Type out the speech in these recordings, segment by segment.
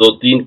2-3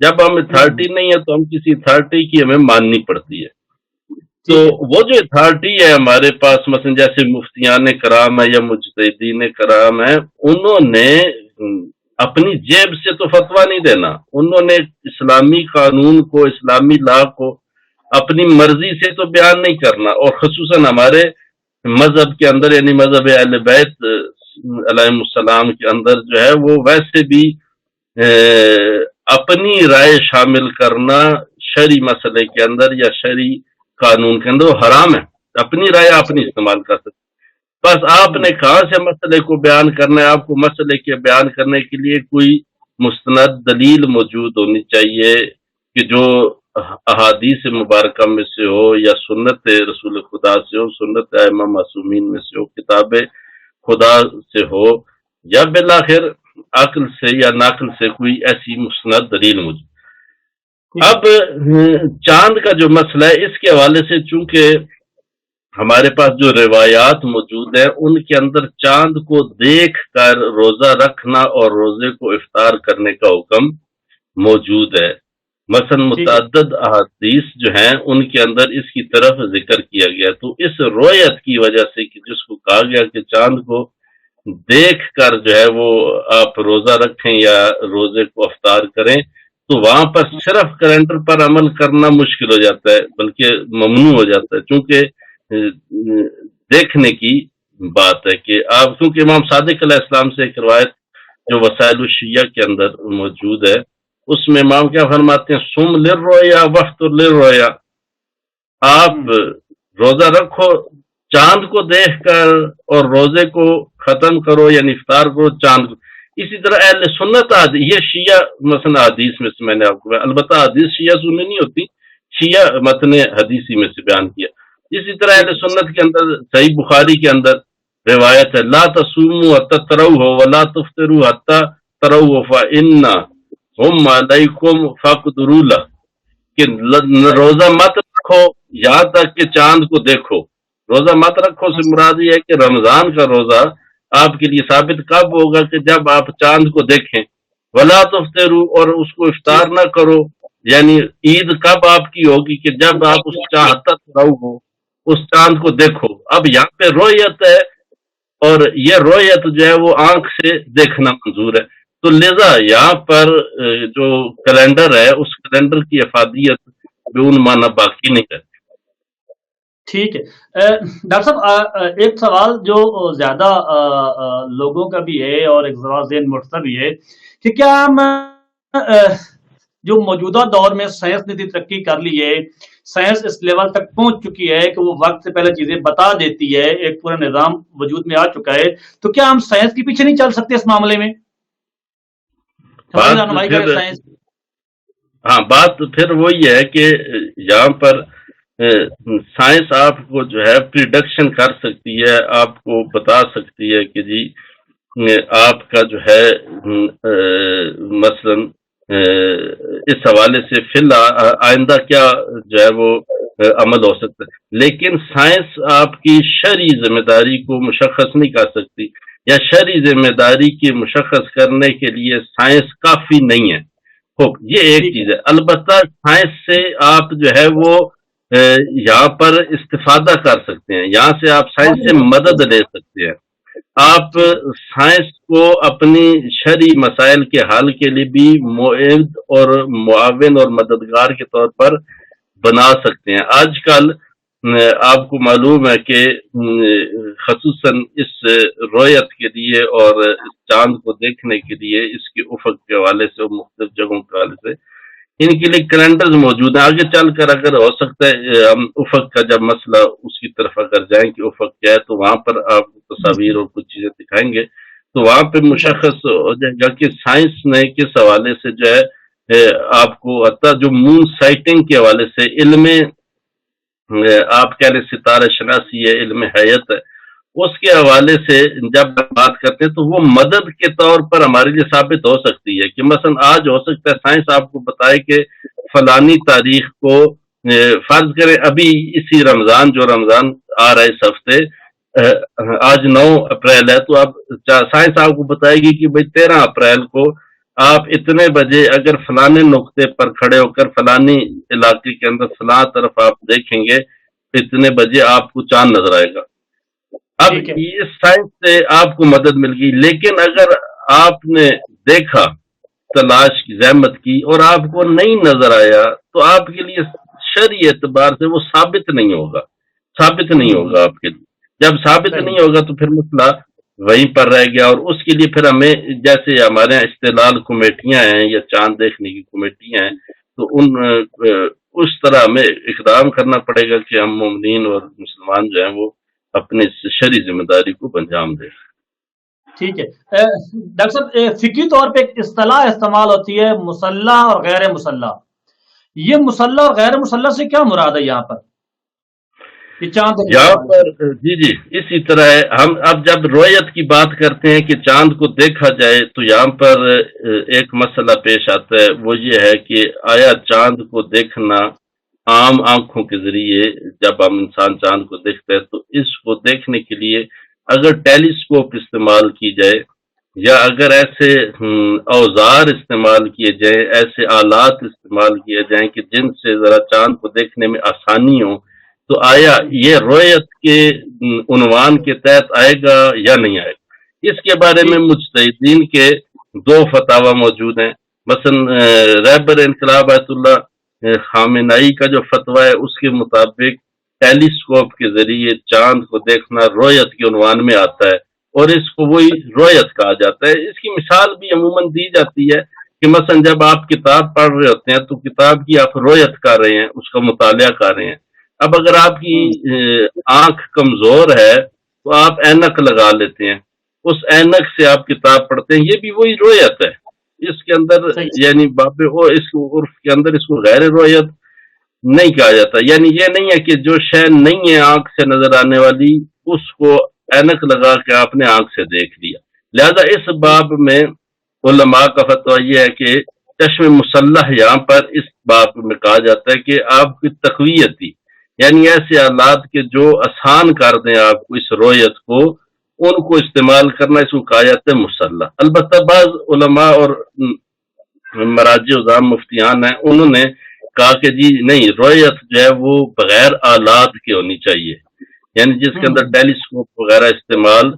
جب ہم اتھارٹی نہیں ہے تو ہم کسی اتھارٹی کی ہمیں ماننی پڑتی ہے. تو ٹھیک ہے. وہ جو اتھارٹی ہے ہمارے پاس، مثلا جیسے مفتیان کرام ہے یا مجتہدین کرام ہے، انہوں نے اپنی جیب سے تو فتویٰ نہیں دینا، انہوں نے اسلامی قانون کو، اسلامی لا کو اپنی مرضی سے تو بیان نہیں کرنا. اور خصوصاً ہمارے مذہب کے اندر، یعنی مذہب اہل بیت علیہم السلام کے اندر جو ہے وہ ویسے بھی اپنی رائے شامل کرنا شرعی مسئلے کے اندر یا شرعی قانون کے اندر وہ حرام ہے. اپنی رائے آپ نہیں استعمال کر سکتے. بس آپ نے کہاں سے مسئلے کو بیان کرنا ہے، آپ کو مسئلے کے بیان کرنے کے لیے کوئی مستند دلیل موجود ہونی چاہیے کہ جو احادیث مبارکہ میں سے ہو یا سنت رسول خدا سے ہو، سنت ائمہ معصومین میں سے ہو، کتاب خدا سے ہو، یا بالآخر عقل سے یا نقل سے کوئی ایسی مستند دلیل موجود. اب چاند کا جو مسئلہ ہے، اس کے حوالے سے چونکہ ہمارے پاس جو روایات موجود ہیں ان کے اندر چاند کو دیکھ کر روزہ رکھنا اور روزے کو افطار کرنے کا حکم موجود ہے. مثلا متعدد احادیث جو ہیں ان کے اندر اس کی طرف ذکر کیا گیا. تو اس رویت کی وجہ سے کہ جس کو کہا گیا کہ چاند کو دیکھ کر جو ہے وہ آپ روزہ رکھیں یا روزے کو افطار کریں، تو وہاں پر صرف کیلنڈر پر عمل کرنا مشکل ہو جاتا ہے، بلکہ ممنوع ہو جاتا ہے. چونکہ دیکھنے کی بات ہے کہ آپ، کیونکہ امام صادق علیہ السلام سے ایک روایت جو وسائل الشیعہ کے اندر موجود ہے، اس میں امام کیا فرماتے ہیں، سم للرؤیا وافطر للرؤیا، آپ روزہ رکھو چاند کو دیکھ کر اور روزے کو ختم کرو یعنی افطار کرو چاند کو. اسی طرح اہل سنت یہ شیعہ مثلا حدیث میں سے میں نے آپ کو، البتہ حدیث شیعہ سننے نہیں ہوتی، شیعہ متن حدیثی میں سے بیان کیا. اسی طرح اہل سنت کے اندر صحیح بخاری کے اندر روایت ہے، لا تصوموا حتی تروہ ولا تفطروا حتی تروہ فإن ہم علیکم فاقدروا لہ، کہ روزہ مت رکھو یہاں تک کہ چاند کو دیکھو. روزہ مت رکھو سے مراد یہ ہے کہ رمضان کا روزہ آپ کے لیے ثابت کب ہوگا کہ جب آپ چاند کو دیکھیں. ولا تفطروا، اور اس کو افطار نہ کرو، یعنی عید کب آپ کی ہوگی کہ جب آپ اس چاہتا ہو اس چاند کو دیکھو. اب یہاں پہ رویت ہے، اور یہ رویت جو ہے وہ آنکھ سے دیکھنا منظور ہے. تو لہذا یہاں پر جو کیلنڈر ہے اس کیلنڈر کی افادیت بدون معنی باقی نہیں ہے. ٹھیک ہے. ڈاکٹر صاحب ایک سوال جو زیادہ لوگوں کا بھی ہے اور ایک ذہن مٹتا بھی ہے کہ کیا ہم جو موجودہ دور میں سائنس نے ترقی کر لی ہے، سائنس اس لیول تک پہنچ چکی ہے کہ وہ وقت سے پہلے چیزیں بتا دیتی ہے، ایک پورا نظام وجود میں آ چکا ہے، تو کیا ہم سائنس کے پیچھے نہیں چل سکتے اس معاملے میں؟ بات پھر وہی ہے کہ یہاں پر سائنس آپ کو جو ہے پریڈکشن کر سکتی ہے، آپ کو بتا سکتی ہے کہ جی آپ کا جو ہے مثلا اس حوالے سے فی الحال آئندہ کیا جو ہے وہ عمل ہو سکتا ہے. لیکن سائنس آپ کی شرعی ذمہ داری کو مشخص نہیں کر سکتی، یا شرعی ذمہ داری کی مشخص کرنے کے لیے سائنس کافی نہیں ہے. یہ ایک چیز ہے. البتہ سائنس سے آپ جو ہے وہ یہاں پر استفادہ کر سکتے ہیں، یہاں سے آپ سائنس سے مدد لے سکتے ہیں. آپ سائنس کو اپنی شرعی مسائل کے حل کے لیے بھی معید اور معاون اور مددگار کے طور پر بنا سکتے ہیں. آج کل آپ کو معلوم ہے کہ خصوصاً اس رویت کے لیے اور چاند کو دیکھنے کے لیے اس کے افق کے حوالے سے اور مختلف جگہوں کے حوالے سے ان کے لیے کیلنڈرز موجود ہیں. آگے چل کر اگر ہو سکتا ہے ہم افق کا جب مسئلہ اس کی طرف اگر جائیں کہ افق کیا ہے، تو وہاں پر آپ تصاویر اور کچھ چیزیں دکھائیں گے تو وہاں پہ مشخص ہو جائے گا کہ سائنس نے کس حوالے سے جو ہے آپ کو حتیٰ جو مون سائٹنگ کے حوالے سے علم آپ کہہ رہے ستارہ شناسی ہے، علم حیات ہے، اس کے حوالے سے جب بات کرتے ہیں تو وہ مدد کے طور پر ہمارے لیے ثابت ہو سکتی ہے. کہ مثلا آج ہو سکتا ہے سائنس آپ کو بتائے کہ فلانی تاریخ کو فرض کریں ابھی اسی رمضان جو رمضان آ رہا ہے اس ہفتے، آج 9 اپریل ہے، تو اب سائنس آپ کو بتائے گی کہ بھئی 13 اپریل کو آپ اتنے بجے اگر فلانے نقطے پر کھڑے ہو کر فلانی علاقے کے اندر فلاں طرف آپ دیکھیں گے اتنے بجے آپ کو چاند نظر آئے گا. اب ٹھیک ہے. اس سائنس سے آپ کو مدد مل گئی، لیکن اگر آپ نے دیکھا، تلاش کی، زحمت کی اور آپ کو نہیں نظر آیا تو آپ کے لیے شرعی اعتبار سے وہ ثابت نہیں ہوگا، ثابت نہیں ہوگا آپ کے لیے. جب ثابت صحیح. نہیں ہوگا تو پھر مسئلہ وہیں پر رہ گیا، اور اس کے لیے پھر ہمیں جیسے ہمارے یہاں استدلال کمیٹیاں ہیں یا چاند دیکھنے کی کمیٹیاں ہیں، تو اس طرح ہمیں اقدام کرنا پڑے گا کہ ہم مومنین اور مسلمان جو ہیں وہ اپنے شرعی ذمہ داری کو انجام دیں. ٹھیک ہے. ڈاکٹر صاحب فقہی طور پہ ایک اصطلاح استعمال ہوتی ہے مسلح اور غیر مسلح. یہ مسلح اور غیر مسلح سے کیا مراد ہے یہاں پر یہ چاند دیکھنے کے یہاں حوالے پر جی اسی طرح ہے. ہم اب جب رویت کی بات کرتے ہیں کہ چاند کو دیکھا جائے تو یہاں پر ایک مسئلہ پیش آتا ہے، وہ یہ ہے کہ آیا چاند کو دیکھنا عام آنکھوں کے ذریعے جب ہم انسان چاند کو دیکھتے ہیں تو اس کو دیکھنے کے لیے اگر ٹیلیسکوپ استعمال کی جائے یا اگر ایسے اوزار استعمال کیے جائیں، ایسے آلات استعمال کیے جائیں کہ جن سے ذرا چاند کو دیکھنے میں آسانی ہو، تو آیا یہ رویت کے عنوان کے تحت آئے گا یا نہیں آئے گا؟ اس کے بارے میں ٹھیک. مجتہدین کے دو فتاوی موجود ہیں. مثلا رہبر انقلاب آیت اللہ خامنائی کا جو فتویٰ ہے اس کے مطابق ٹیلیسکوپ کے ذریعے چاند کو دیکھنا رویت کے عنوان میں آتا ہے اور اس کو وہی رویت کہا جاتا ہے. اس کی مثال بھی عموماً دی جاتی ہے کہ مثلا جب آپ کتاب پڑھ رہے ہوتے ہیں تو کتاب کی آپ رویت کر رہے ہیں، اس کا مطالعہ کر رہے ہیں. اب اگر آپ کی آنکھ کمزور ہے تو آپ اینک لگا لیتے ہیں، اس اینک سے آپ کتاب پڑھتے ہیں، یہ بھی وہی رویت ہے. اس کے اندر صحیح. یعنی اس عرف کے اندر اس کو غیر رویت نہیں کہا جاتا. یعنی یہ نہیں ہے کہ جو شے نہیں ہے آنکھ سے نظر آنے والی اس کو اینک لگا کے آپ نے آنکھ سے دیکھ لیا. لہذا اس باب میں علماء کا فتویٰ یہ ہے کہ چشم مسلح یہاں پر اس باب میں کہا جاتا ہے کہ آپ کی تقویتی یعنی ایسے آلات کے جو آسان کر دیں آپ کو اس رویت کو، ان کو استعمال کرنا، اس کو کہا جاتا ہے مسلح. البتہ بعض علماء اور مراجع عظام مفتیان ہیں، انہوں نے کہا کہ جی نہیں، رویت جو ہے وہ بغیر آلات کے ہونی چاہیے، یعنی جس کے اندر ٹیلیسکوپ وغیرہ استعمال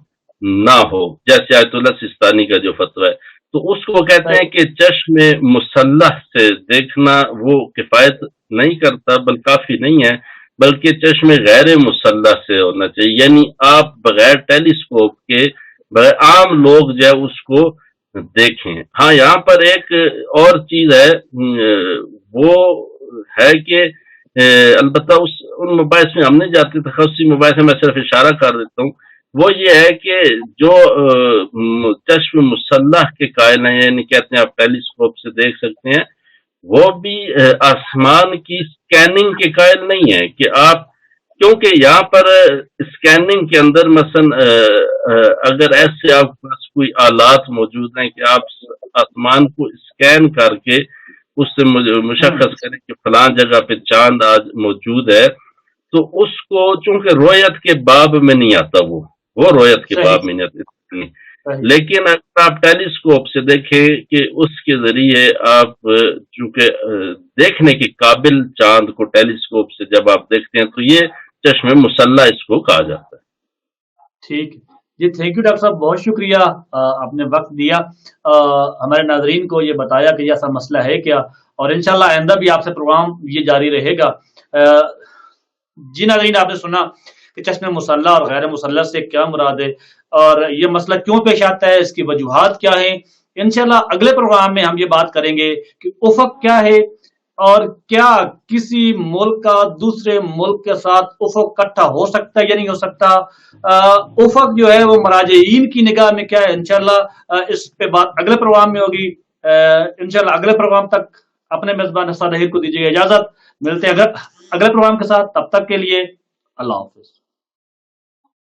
نہ ہو، جیسے آیت اللہ سستانی کا جو فتویٰ ہے. تو اس کو کہتے ہیں کہ چشم مسلح سے دیکھنا وہ کفایت نہیں کرتا، بل کافی نہیں ہے، بلکہ چشم غیر مسلح سے ہونا چاہیے. یعنی آپ بغیر ٹیلیسکوپ کے بغیر عام لوگ جو ہے اس کو دیکھیں. ہاں یہاں پر ایک اور چیز ہے، وہ ہے کہ البتہ ان مباحث میں ہم نہیں جاتے، تخصصی مباحث میں صرف اشارہ کر دیتا ہوں. وہ یہ ہے کہ جو چشم مسلح کے قائل ہیں، یعنی کہتے ہیں آپ ٹیلیسکوپ سے دیکھ سکتے ہیں، وہ بھی آسمان کی اسکیننگ کے قائل نہیں ہے کہ آپ، کیونکہ یہاں پر اسکیننگ کے اندر مثلا اگر ایسے آپ کے پاس کوئی آلات موجود ہیں کہ آپ آسمان کو اسکین کر کے اس سے مشخص کریں کہ فلاں جگہ پہ چاند آج موجود ہے، تو اس کو چونکہ رویت کے باب میں نہیں آتا، وہ رویت کے باب میں نہیں آتا. لیکن اگر آپ ٹیلیسکوپ سے دیکھیں کہ اس کے ذریعے آپ چونکہ دیکھنے کے قابل چاند کو ٹیلیسکوپ سے جب آپ دیکھتے ہیں تو یہ چشم مسلح اس کو کہا جاتا ہے. ٹھیک جی، تھینک یو ڈاکٹر صاحب، بہت شکریہ، آپ نے وقت دیا، ہمارے ناظرین کو یہ بتایا کہ ایسا مسئلہ ہے کیا، اور انشاءاللہ آئندہ بھی آپ سے پروگرام یہ جاری رہے گا. جی ناظرین، آپ نے سنا کہ چشم مسلح اور غیر مسلح سے کیا مراد ہے اور یہ مسئلہ کیوں پیش آتا ہے، اس کی وجوہات کیا ہیں. انشاءاللہ اگلے پروگرام میں ہم یہ بات کریں گے کہ افق کیا ہے اور کیا کسی ملک کا دوسرے ملک کے ساتھ افق اکٹھا ہو سکتا ہے یا نہیں ہو سکتا. افق جو ہے وہ مراجعین کی نگاہ میں کیا ہے، انشاءاللہ اس پہ بات اگلے پروگرام میں ہوگی. انشاءاللہ اگلے پروگرام تک اپنے میزبان اسد ظہیر کو دیجیے اجازت. ملتے ہیں اگلے پروگرام کے ساتھ، تب تک کے لیے اللہ حافظ.